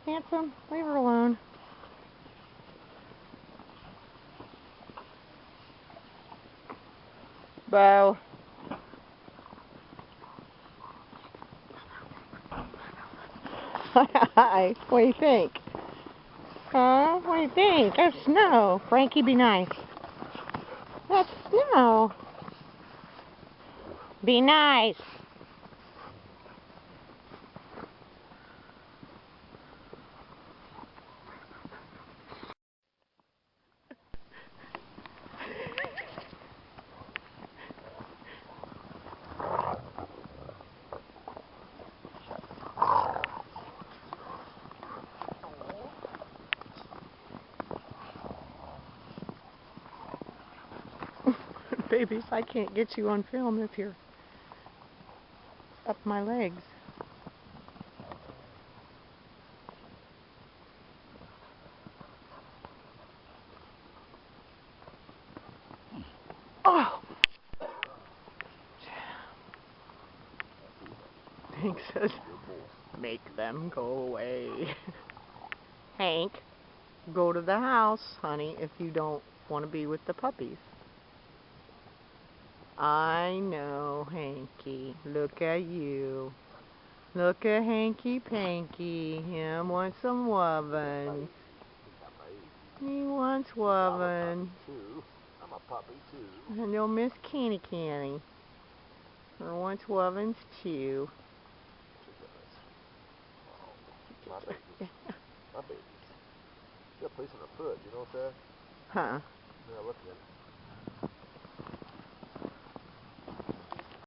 Handsome, leave her alone. Bo. Hi. What do you think? Huh? What do you think? That's snow. Frankie, be nice. That's snow. Be nice. Babies, I can't get you on film if you're up my legs. Oh! Hank says, make them go away. Hank, go to the house, honey, if you don't want to be with the puppies. I know, Hanky. Look at you. Look at Hanky Panky. Him wants some wubbin. He wants wubbin. I'm a puppy too. And you'll miss Canny Canny. Or wants wubbins too. My baby. My baby. She got a place on her foot, you know what I'm saying? Huh? Yeah, look at it.